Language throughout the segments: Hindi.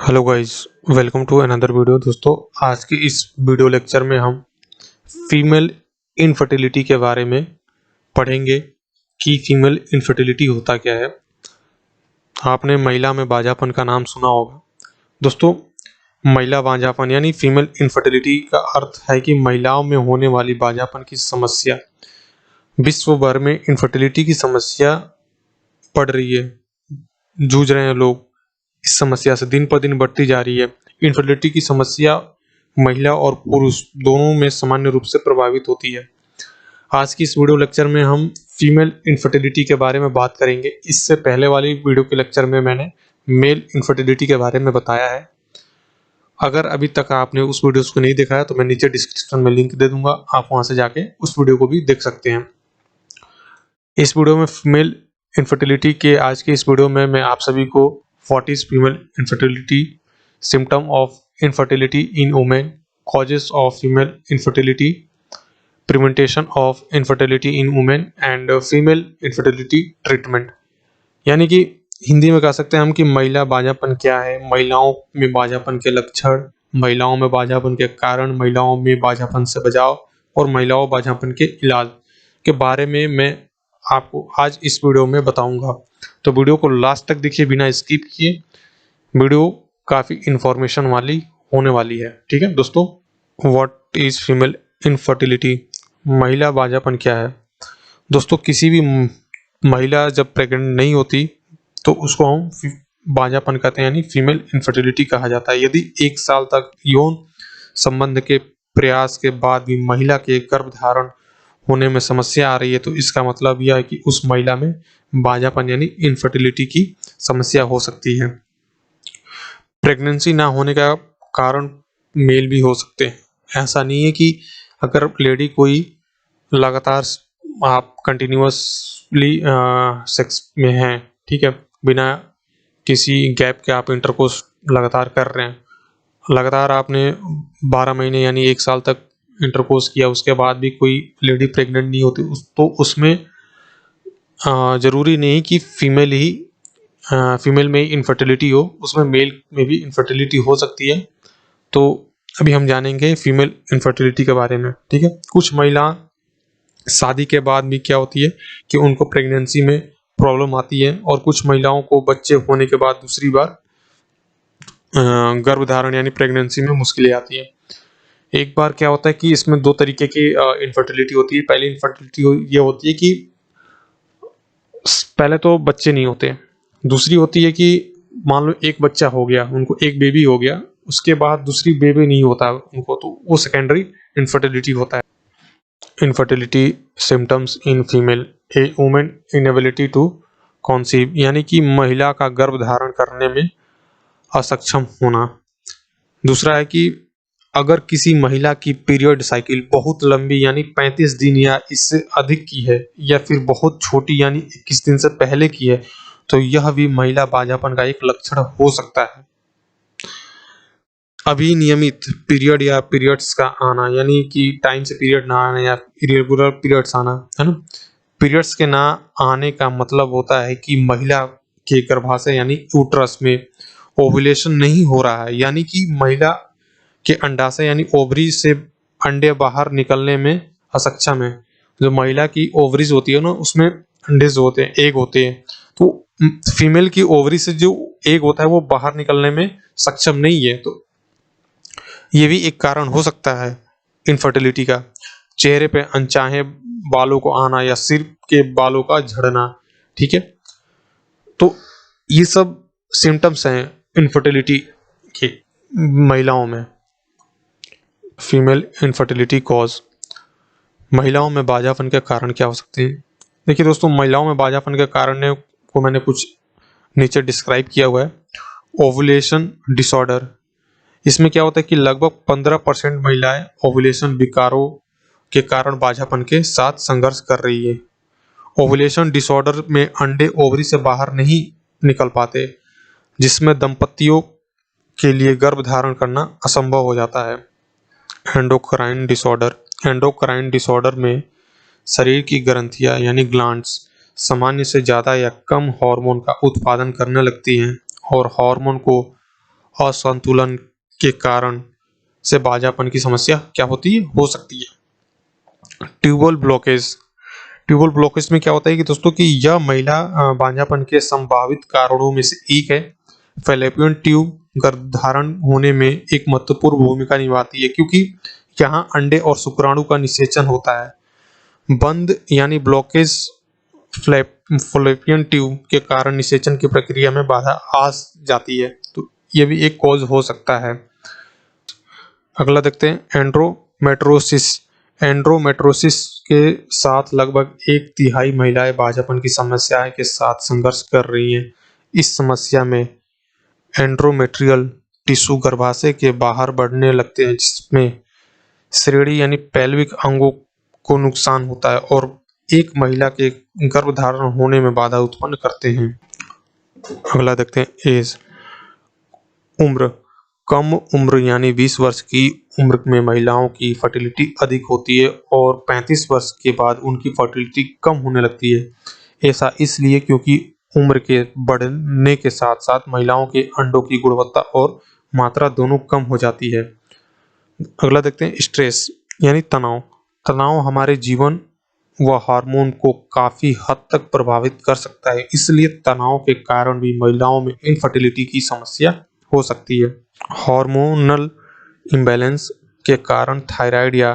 Hello guys, welcome to another video. दोस्तों, आज के इस वीडियो लेक्चर में हम फीमेल इनफर्टिलिटी के बारे में पढ़ेंगे कि फीमेल इनफर्टिलिटी होता क्या है। आपने महिला में बांझापन का नाम सुना होगा। दोस्तों, महिला बांझापन यानी फीमेल इनफर्टिलिटी का अर्थ है कि महिलाओं में होने वाली बांझापन की समस्या। विश्व भर में इनफर्टिलिटी की समस्या बढ़ रही है, जूझ रहे हैं लोग। इस समस्या से दिन पर दिन बढ़ती जा रही है। इनफर्टिलिटी की समस्या महिला और पुरुष दोनों में सामान्य रूप से प्रभावित होती है। आज की इस वीडियो लेक्चर में हम फीमेल इनफर्टिलिटी के बारे में बात करेंगे। इससे पहले वाली वीडियो के लेक्चर में मैंने मेल इनफर्टिलिटी के बारे में बताया है। अगर अभी तक आपने उस वीडियोस को नहीं देखा है तो मैं नीचे डिस्क्रिप्शन में लिंक दे दूंगा, आप वहां से जाके उस वीडियो को भी देख सकते हैं। इस वीडियो में फीमेल इनफर्टिलिटी के आज के इस वीडियो में मैं आप सभी को what is female infertility, symptom of infertility in women, causes of female infertility, prevention of infertility in women and female infertility treatment, यानी कि हिंदी में कह सकते हैं हम कि महिला बांझापन क्या है, महिलाओं में बांझापन के लक्षण, महिलाओं में बांझापन के कारण, महिलाओं में बांझापन से बचाव और महिलाओं बांझापन के इलाज के बारे में मैं आपको आज इस वीडियो में बताऊंगा। तो वीडियो को लास्ट तक देखिए बिना स्किप किए। वीडियो काफ़ी इंफॉर्मेशन वाली होने वाली है। ठीक है दोस्तों, व्हाट इज फीमेल इनफर्टिलिटी, महिला बांझापन क्या है। दोस्तों, किसी भी महिला जब प्रेग्नेंट नहीं होती तो उसको हम बांझापन कहते हैं, यानी फीमेल इनफर्टिलिटी कहा जाता है। यदि 1 साल तक यौन संबंध के प्रयास के बाद भी महिला के गर्भधारण होने में समस्या आ रही है तो इसका मतलब यह है कि उस महिला में बांझापन यानी इनफर्टिलिटी की समस्या हो सकती है। प्रेगनेंसी ना होने का कारण मेल भी हो सकते हैं। ऐसा नहीं है कि अगर लेडी कोई लगातार आप कंटिन्यूअसली सेक्स में हैं, ठीक है, बिना किसी गैप के आप इंटरकोर्स लगातार कर रहे हैं, लगातार आपने 12 महीने यानी 1 साल तक इंटरकोर्स किया, उसके बाद भी कोई लेडी प्रेग्नेंट नहीं होती तो उसमें ज़रूरी नहीं कि फीमेल में इनफर्टिलिटी हो, उसमें मेल में भी इनफर्टिलिटी हो सकती है। तो अभी हम जानेंगे फीमेल इनफर्टिलिटी के बारे में। ठीक है, कुछ महिला शादी के बाद भी क्या होती है कि उनको प्रेगनेंसी में प्रॉब्लम आती है और कुछ महिलाओं को बच्चे होने के बाद दूसरी बार गर्भधारण यानी प्रेगनेंसी में मुश्किलें आती है। एक बार क्या होता है कि इसमें 2 तरीके की इनफर्टिलिटी होती है। पहली इनफर्टिलिटी ये होती है कि पहले तो बच्चे नहीं होते। दूसरी होती है कि मान लो एक बच्चा हो गया, उनको एक बेबी हो गया, उसके बाद दूसरी बेबी नहीं होता उनको, तो वो सेकेंडरी इनफर्टिलिटी होता है। Infertility symptoms in female, a women inability to conceive, यानी कि महिला का गर्भ धारण करने में असक्षम होना। दूसरा है कि अगर किसी महिला की पीरियड साइकिल बहुत लंबी यानी 35 दिन या इससे अधिक की है, या फिर बहुत छोटी यानी 21 दिन से पहले की है, तो यह भी महिला बांझापन का एक लक्षण हो सकता है। अनियमित पीरियड या पीरियड्स का आना, यानी कि टाइम से पीरियड ना आना या इरेगुलर पीरियड्स आना, है ना। पीरियड्स के ना आने का मतलब होता है कि महिला के गर्भाशय यानी यूट्रस में ओव्यूलेशन नहीं हो रहा है, यानी कि महिला के अंडाशय यानी ओवरी से अंडे बाहर निकलने में असक्षम है। जो महिला की ओवरीज होती है ना, उसमें अंडे जो होते हैं, एग होते हैं, तो फीमेल की ओवरी से जो एग होता है वो बाहर निकलने में सक्षम नहीं है। तो ये भी एक कारण हो सकता है इनफर्टिलिटी का। चेहरे पे अनचाहे बालों को आना या सिर के बालों का झड़ना, ठीक है। तो ये सब सिम्टम्स हैं इनफर्टिलिटी के महिलाओं में। फीमेल इनफर्टिलिटी कॉज, महिलाओं में बांझापन के कारण क्या हो सकते हैं। देखिए दोस्तों, महिलाओं में बांझापन के कारण को मैंने कुछ नीचे डिस्क्राइब किया हुआ है। ओवुलेशन डिसऑर्डर, इसमें क्या होता है कि लगभग 15% महिलाएं ओवुलेशन विकारों के कारण बांझापन के साथ संघर्ष कर रही है। ओवुलेशन डिसऑर्डर में अंडे ओवरी से बाहर नहीं निकल पाते, जिसमें दंपतियों के लिए गर्भ धारण करना असंभव हो जाता है। एंडोक्राइन डिसऑर्डर, एंडोक्राइन डिसऑर्डर में शरीर की ग्रंथियां यानी ग्लैंड्स सामान्य से ज़्यादा या कम हार्मोन का उत्पादन करने लगती हैं और हार्मोन को असंतुलन के कारण से बांझापन की समस्या क्या होती है, हो सकती है। Tubal blockage. ट्यूबल ब्लॉकेज में क्या होता है कि दोस्तों कि यह महिला बांझापन के संभावित कारणों में से एक है। फैलोपियन ट्यूब गर्भधारण होने में एक महत्वपूर्ण भूमिका निभाती है, क्योंकि यहाँ अंडे और शुक्राणु का निषेचन होता है। बंद यानी ब्लॉकेज फैलोपियन ट्यूब के कारण निषेचन की प्रक्रिया में बाधा आ जाती है, तो ये भी एक कॉज हो सकता है। अगला देखते हैं एंड्रोमेट्रोसिस। एंड्रोमेट्रोसिस के साथ लगभग 1/3 महिलाएं बांझापन की समस्या के साथ संघर्ष कर रही हैं। इस समस्या में एंड्रोमेट्रियल टिश्यू गर्भाशय के बाहर बढ़ने लगते हैं, जिसमें श्रेणी यानी पैल्विक अंगों को नुकसान होता है और एक महिला के गर्भधारण होने में बाधा उत्पन्न करते हैं। अगला देखते हैं एज। उम्र। कम उम्र यानी 20 वर्ष की उम्र में महिलाओं की फर्टिलिटी अधिक होती है और 35 वर्ष के बाद उनकी फर्टिलिटी कम होने लगती है। ऐसा इसलिए क्योंकि उम्र के बढ़ने के साथ साथ महिलाओं के अंडों की गुणवत्ता और मात्रा दोनों कम हो जाती है। अगला देखते हैं स्ट्रेस यानी तनाव। तनाव हमारे जीवन व हार्मोन को काफी हद तक प्रभावित कर सकता है, इसलिए तनाव के कारण भी महिलाओं में इनफर्टिलिटी की समस्या हो सकती है। हार्मोनल इम्बैलेंस के कारण थायराइड या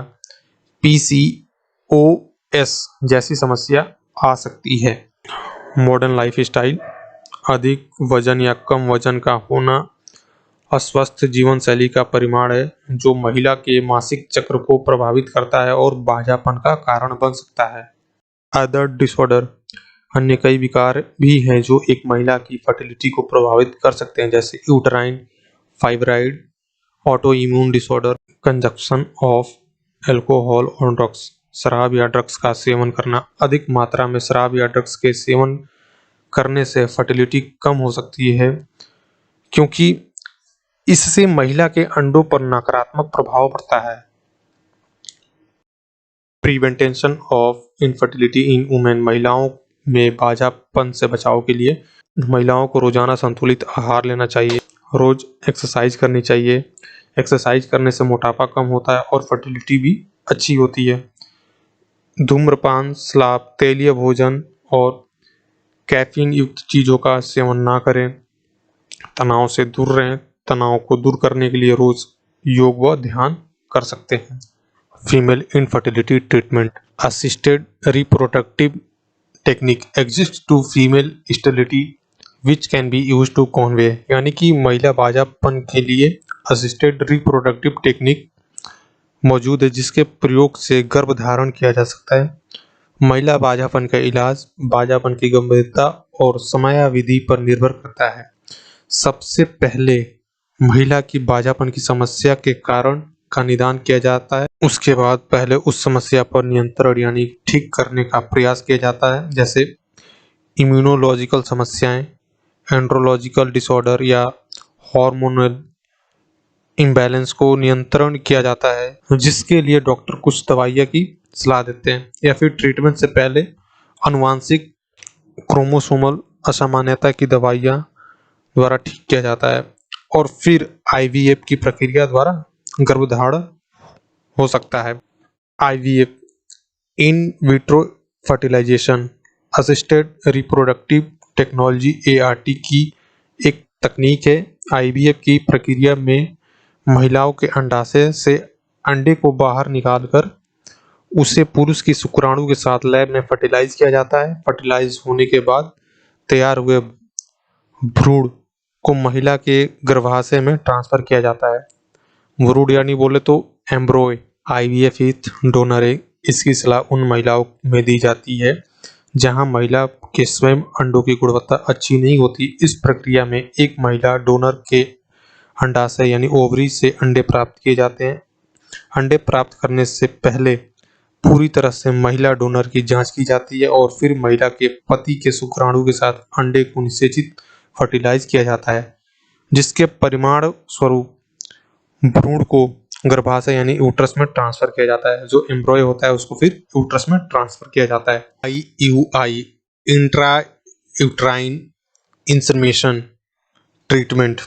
पीसीओएस जैसी समस्या आ सकती है। Modern lifestyle. अधिक वजन या कम वजन का होना अस्वस्थ जीवन शैली का परिणाम है, जो महिला के मासिक चक्र को प्रभावित करता है और बांझापन का कारण बन सकता है। Other disorder. अन्य कई विकार भी हैं जो एक महिला की फर्टिलिटी को प्रभावित कर सकते हैं, जैसे uterine fibroid, auto immune disorder, consumption of alcohol और ड्रग्स। शराब या ड्रग्स का सेवन करना। अधिक मात्रा में शराब या ड्रग्स के सेवन करने से फर्टिलिटी कम हो सकती है, क्योंकि इससे महिला के अंडों पर नकारात्मक प्रभाव पड़ता है। Prevention of infertility in women. महिलाओं में बांझापन से बचाव के लिए महिलाओं को रोजाना संतुलित आहार लेना चाहिए, रोज एक्सरसाइज करनी चाहिए। एक्सरसाइज करने से मोटापा कम होता है और फर्टिलिटी भी अच्छी होती है। धूम्रपान, शराब, तेलीय भोजन और कैफीन युक्त चीज़ों का सेवन ना करें। तनाव से दूर रहें। तनाव को दूर करने के लिए रोज योग व ध्यान कर सकते हैं। Female infertility treatment. Assisted reproductive technique exist to female sterility which can be use to conceive. यानी कि महिला बांझापन के लिए असिस्टेड रिप्रोडक्टिव टेक्निक मौजूद है, जिसके प्रयोग से गर्भ धारण किया जा सकता है। महिला बांझापन का इलाज बांझापन की गंभीरता और समयावधि पर निर्भर करता है। सबसे पहले महिला की बांझापन की समस्या के कारण का निदान किया जाता है। उसके बाद पहले उस समस्या पर नियंत्रण यानी ठीक करने का प्रयास किया जाता है, जैसे इम्यूनोलॉजिकल समस्याएं, एंड्रोलॉजिकल डिसऑर्डर या हार्मोनल इम्बैलेंस को नियंत्रण किया जाता है, जिसके लिए डॉक्टर कुछ दवाइयाँ की सलाह देते हैं, या फिर ट्रीटमेंट से पहले आनुवांशिक क्रोमोसोमल असामान्यता की दवाइयाँ द्वारा ठीक किया जाता है और फिर आईवीएफ की प्रक्रिया द्वारा गर्भधारण हो सकता है। IVF in vitro fertilization assisted reproductive technology ART की एक तकनीक है। आईवीएफ की प्रक्रिया में महिलाओं के अंडाशय से अंडे को बाहर निकालकर उसे पुरुष की शुक्राणु के साथ लैब में फर्टिलाइज किया जाता है। फर्टिलाइज होने के बाद तैयार हुए भ्रूण को महिला के गर्भाशय में ट्रांसफर किया जाता है। भ्रूण यानी बोले तो एम्ब्रॉय आईवीएफ विथ डोनर एग। इसकी सलाह उन महिलाओं में दी जाती है जहां महिला के स्वयं अंडों की गुणवत्ता अच्छी नहीं होती। इस प्रक्रिया में एक महिला डोनर के अंडाशय यानी ओवरी से अंडे प्राप्त किए जाते हैं। अंडे प्राप्त करने से पहले पूरी तरह से महिला डोनर की जांच की जाती है और फिर महिला के पति के शुक्राणु के साथ अंडे को निषेचित फर्टिलाइज किया जाता है, जिसके परिणाम स्वरूप भ्रूण को गर्भाशय यानी यूट्रस में ट्रांसफर किया जाता है। जो एम्ब्रॉय होता है उसको फिर यूट्रस में ट्रांसफर किया जाता है। IUI intra uterine insemination treatment.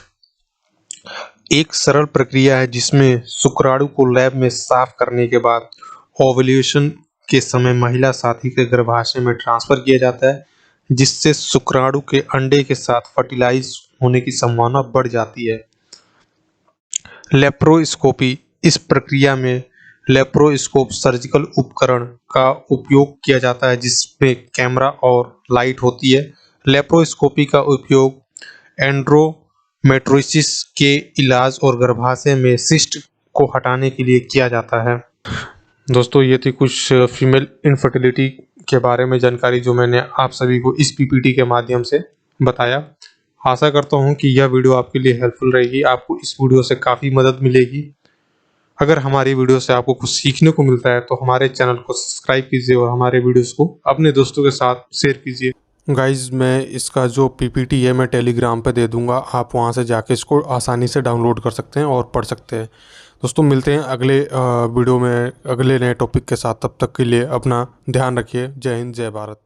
एक सरल प्रक्रिया है जिसमें शुक्राणु को लैब में साफ करने के बाद ओव्यूलेशन के समय महिला साथी के गर्भाशय में ट्रांसफर किया जाता है, जिससे शुक्राणु के अंडे के साथ फर्टिलाइज होने की संभावना बढ़ जाती है। लेप्रोस्कोपी। इस प्रक्रिया में लेप्रोस्कोप सर्जिकल उपकरण का उपयोग किया जाता है जिसमें कैमरा और लाइट होती है। लेप्रोस्कोपी का उपयोग एंड्रोमेट्रियोसिस के इलाज और गर्भाशय में सिस्ट को हटाने के लिए किया जाता है। दोस्तों, ये थी कुछ फीमेल इनफर्टिलिटी के बारे में जानकारी जो मैंने आप सभी को इस पीपीटी के माध्यम से बताया। आशा करता हूँ कि यह वीडियो आपके लिए हेल्पफुल रहेगी, आपको इस वीडियो से काफ़ी मदद मिलेगी। अगर हमारी वीडियो से आपको कुछ सीखने को मिलता है तो हमारे चैनल को सब्सक्राइब कीजिए और हमारे वीडियोस को अपने दोस्तों के साथ शेयर कीजिए। गाइज, मैं इसका जो पीपीटी है मैं टेलीग्राम पे दे दूंगा, आप वहां से जाके इसको आसानी से डाउनलोड कर सकते हैं और पढ़ सकते हैं। दोस्तों, मिलते हैं अगले वीडियो में अगले नए टॉपिक के साथ। तब तक के लिए अपना ध्यान रखिए। जय हिंद, जय भारत।